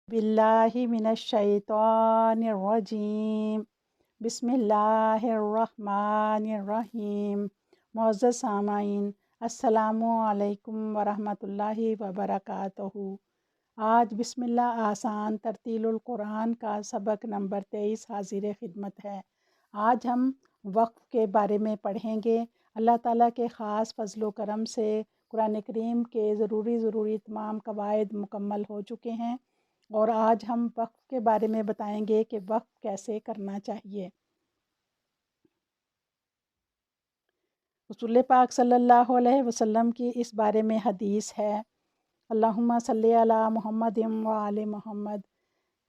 बिल्लाहि मिनश्शैतानिर्रजीम बिस्मिल्लाहिर्रहमानिर्रहीम। मुअज़्ज़ज़ सामाईन, अस्सलामु अलैकुम वरहमतुल्लाहि वबरकातुहू। आज बिस्मिल्लाह आसान तरतीलुल कुरान का सबक नंबर 23 हाजिर खिदमत है। आज हम वक्फ़ के बारे में पढ़ेंगे। अल्लाह ताला के ख़ास फ़ज़्ल व करम से कुरान करीम के ज़रूरी तमाम कवायद मुकम्मल हो चुके हैं और आज हम वक्फ़ के बारे में बताएंगे कि वक्फ़ कैसे करना चाहिए। रसूल पाक सल्लल्लाहु अलैहि वसल्लम की इस बारे में हदीस है, अल्लाहुम्मा सल्ली अला मुहम्मदिन व आले मुहम्मद।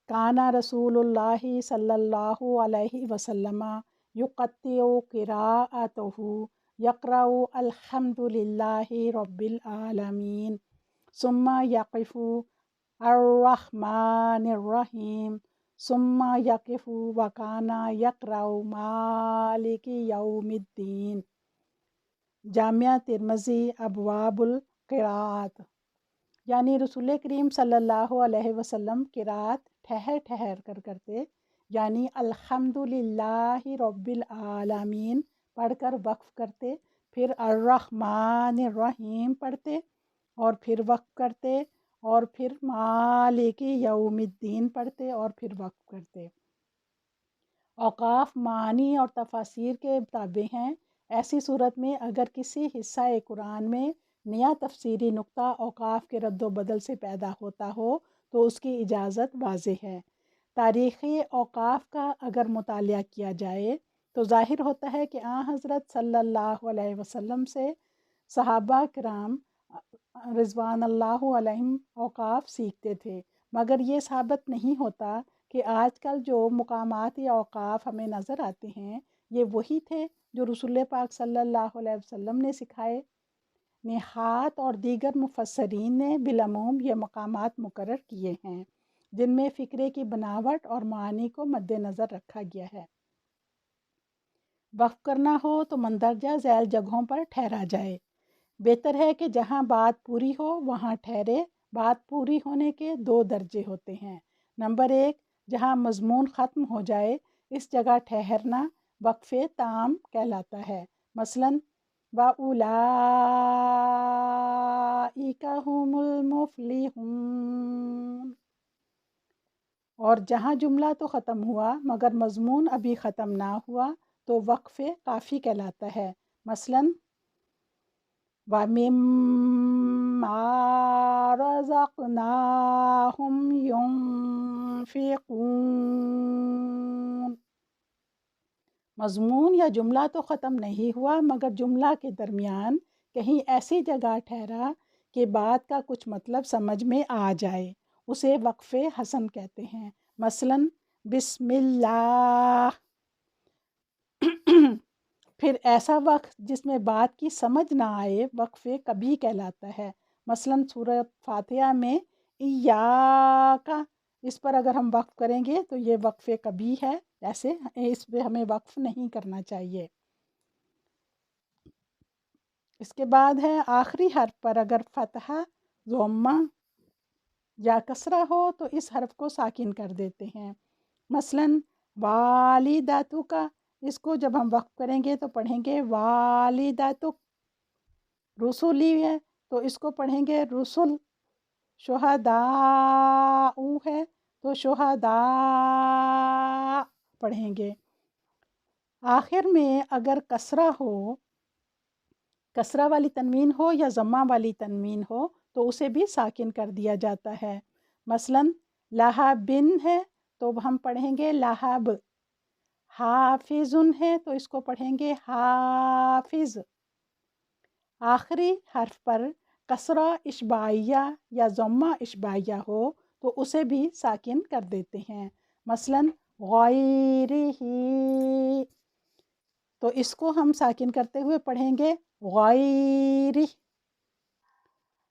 काना रसूलुल्लाहि सल्लल्लाहु अलैहि वसल्लम युक़त्तिउ क़िराअतहु यक़रउ अल्हम्दुलिल्लाहि रब्बिल आलमीन सुम्मा यक़िफ़ु अर्रहमानिर्रहीम सुम्मा यक़िफ़ु वकाना यक़रउ मालिकि यौमिद्दीन। जामिया तिर्मिज़ी अबवाबुल क़िराअत। यानी रसूल करीम सल्लल्लाहु अलैहि वसल्लम क़िराअत ठहर ठहर कर करते, यानी अल्हम्दुलिल्लाहि रब्बिल आलमीन पढ़कर वक्फ़ करते, फिर अर्रहमानिर्रहीम पढ़ते और फिर वक्फ़ करते, और फिर मालिकी यौमिद्दीन पढ़ते और फिर वक्फ़ करते। औक़ाफ़ मानी और तफ़ासीर के ताबे हैं। ऐसी सूरत में अगर किसी हिस्सा कुरान में नया तफसीरी नुक्ता औक़ाफ़ के रद्द बदल से पैदा होता हो तो उसकी इजाज़त वाज़ेह है। तारीख़ी औक़ाफ़ का अगर मुतालिया किया जाए तो ज़ाहिर होता है कि हज़रत सल्लल्लाहु अलैहि वसल्लम से सहाबा किराम रिज़वानुल्लाहि अलैहिम औक़ाफ़ सीखते थे, मगर ये साबित नहीं होता कि आजकल जो मुकामाती औक़ाफ़ हमें नज़र आते हैं ये वही थे जो रसूल पाक सल्लल्लाहु अलैहि वसल्लम ने सिखाए। निहात और दीगर मुफस्सरीन ने बिलअमूम ये मकामात मुकर्रर किए हैं जिनमें फ़िक्रे की बनावट और मानी को मद्देनज़र रखा गया है। वक्फ़ करना हो तो मंदरजा झैल जगहों पर ठहरा जाए। बेहतर है कि जहाँ बात पूरी हो वहाँ ठहरे। बात पूरी होने के 2 दर्जे होते हैं। नंबर 1, जहाँ मज़मून ख़त्म हो जाए इस जगह ठहरना वक़फ़े ताम कहलाता है। मसलन व उलाइका हुमुल मुफ़्लिहून। और जहाँ जुमला तो ख़त्म हुआ मगर मज़मून अभी ख़त्म ना हुआ तो वक़फ़े काफ़ी कहलाता है। मसलन व मिम्मा रज़क़नाहुम युनफ़िक़ून। मज़मून या जुमला तो ख़त्म नहीं हुआ मगर जुमला के दरमियान कहीं ऐसी जगह ठहरा कि बात का कुछ मतलब समझ में आ जाए, उसे वक़फ़े हसन कहते हैं। मसलन बिस्मिल्लाह। फिर ऐसा वक्त जिसमें बात की समझ ना आए वक़फ़े कभी कहलाता है। मसलन सूरह फातिहा में इय्याका, इस पर अगर हम वक्फ़ करेंगे तो ये वक़फ़े कभी है, ऐसे इस पे हमें वक्फ़ नहीं करना चाहिए। इसके बाद है आखिरी हर्फ पर अगर फ़तहा, ज़म्मा या कसरा हो तो इस हर्फ को साकिन कर देते हैं। मसलन वालिदातुका, इसको जब हम वक्फ़ करेंगे तो पढ़ेंगे वालिदातुक। रुसुली है तो इसको पढ़ेंगे रुसुल। शुहदाउ है तो शुहदा पढ़ेंगे। आखिर में अगर कसरा हो, कसरा वाली तनवीन हो या ज़म्मा वाली तनवीन हो तो उसे भी साकिन कर दिया जाता है। मसलन लहाबिन है तो हम पढ़ेंगे लहाब। हाफिजुन है तो इसको पढ़ेंगे हाफिज। आखिरी हर्फ पर कसरा इशबाइया या ज़म्मा इशबाइया हो तो उसे भी साकिन कर देते हैं। मसलन गैरिही, तो इसको हम साकिन करते हुए पढ़ेंगे गैरी।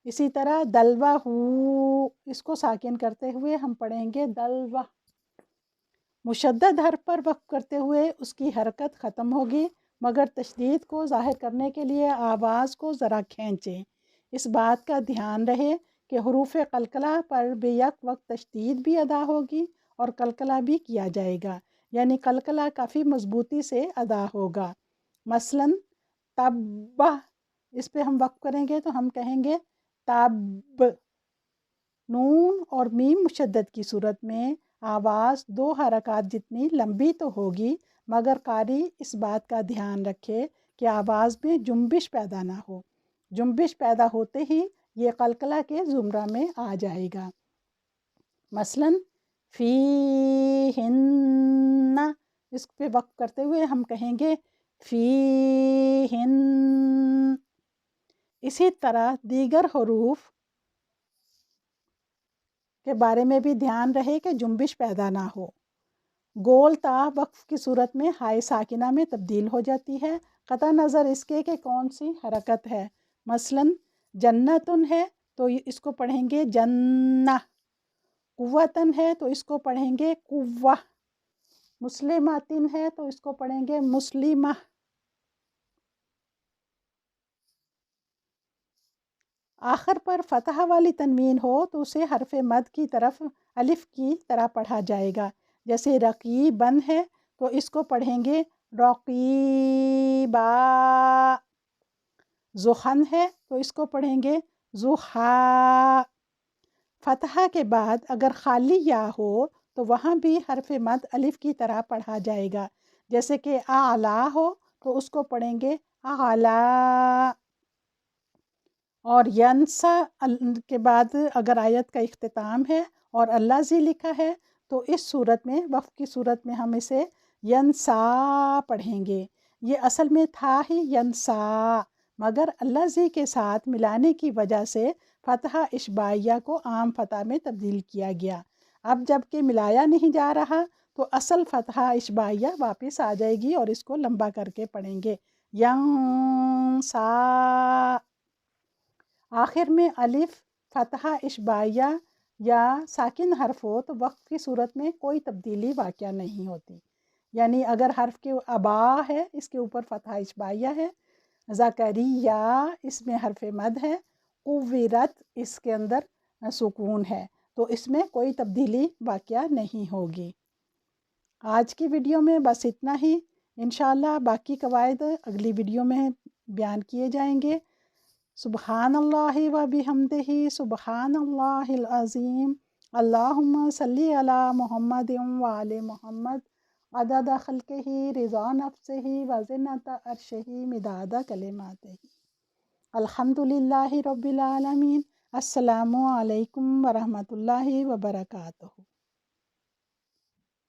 इसी तरह दलवा हू, इसको साकिन करते हुए हम पढ़ेंगे दलवा। मुशद्दद हर्फ पर वक़्फ़ करते हुए उसकी हरकत ख़त्म होगी मगर तशदीद को ज़ाहिर करने के लिए आवाज़ को ज़रा खींचें। इस बात का ध्यान रहे کہ حروف قلقلہ پر بے یک وقت تشدید بھی ادا ہوگی اور قلقلہ بھی کیا جائے گا، یعنی قلقلہ کافی مضبوطی سے ادا ہوگا۔ مثلاً تب، اس پہ ہم وقف کریں گے تو ہم کہیں گے تب۔ نون اور میم مشدد کی صورت میں آواز 2 حرکات جتنی لمبی تو ہوگی، مگر قاری اس بات کا دھیان رکھے کہ آواز میں جنبش پیدا نہ ہو۔ جنبش پیدا ہوتے ہی یہ قلقلہ کے زمرہ میں آ جائے گا۔ مثلاً فی ہن، اس پہ وقف کرتے ہوئے ہم کہیں گے فی ہن۔ اسی طرح دیگر حروف کے بارے میں بھی دھیان رہے کہ جنبش پیدا نہ ہو۔ گول تا وقف کی صورت میں ہائے ساکنہ میں تبدیل ہو جاتی ہے، قطع نظر اس کے کہ کون سی حرکت ہے۔ مثلاً جنتن ہے تو اس کو پڑھیں گے جنہ، قوتن ہے تو اس کو پڑھیں گے قوہ، مسلماتن ہے تو اس کو پڑھیں گے مسلمہ۔ آخر پر فتح والی تنوین ہو تو اسے حرف مد کی طرف الف کی طرح پڑھا جائے گا، جیسے رقیبن ہے تو اس کو پڑھیں گے رقیبا۔ ذخن ہے تو اس کو پڑھیں گے ذخا۔ فتحہ کے بعد اگر خالی یا ہو تو وہاں بھی حرف مد الف کی طرح پڑھا جائے گا، جیسے کہ اعلیٰ ہو تو اس کو پڑھیں گے اعلیٰ۔ اور ینسا کے بعد اگر آیت کا اختتام ہے اور الذی لکھا ہے تو اس صورت میں وقف کی صورت میں ہم اسے ینسا پڑھیں گے۔ یہ اصل میں تھا ہی ینسا، مگر الذی کے ساتھ ملانے کی وجہ سے فتحہ اشباعیہ کو عام فتح میں تبدیل کیا گیا۔ اب جب کہ ملایا نہیں جا رہا تو اصل فتحہ اشباعیہ واپس آ جائے گی اور اس کو لمبا کر کے پڑھیں گے ینسا۔ آخر میں الف فتحہ اشباعیہ یا ساکن حرف ہو تو وقف کی صورت میں کوئی تبدیلی واقع نہیں ہوتی، یعنی اگر حرف کے ابا ہے اس کے اوپر فتحہ اشباعیہ ہے، زکریہ اس میں حرف مد ہے، قویرت اس کے اندر سکون ہے، تو اس میں کوئی تبدیلی واقع نہیں ہوگی۔ آج کی ویڈیو میں بس اتنا ہی، انشاءاللہ باقی قواعد اگلی ویڈیو میں بیان کیے جائیں گے۔ سبحان اللہ و بحمدہ، سبحان اللہ العظیم، اللہم صلی علی محمد و آل محمد، عدد خلقہ، رضا نفسہ، وزنۃ عرشہ، مداد کلماتہ۔ الحمدللہ رب العالمین۔ السلام علیکم ورحمۃ اللہ وبرکاتہ۔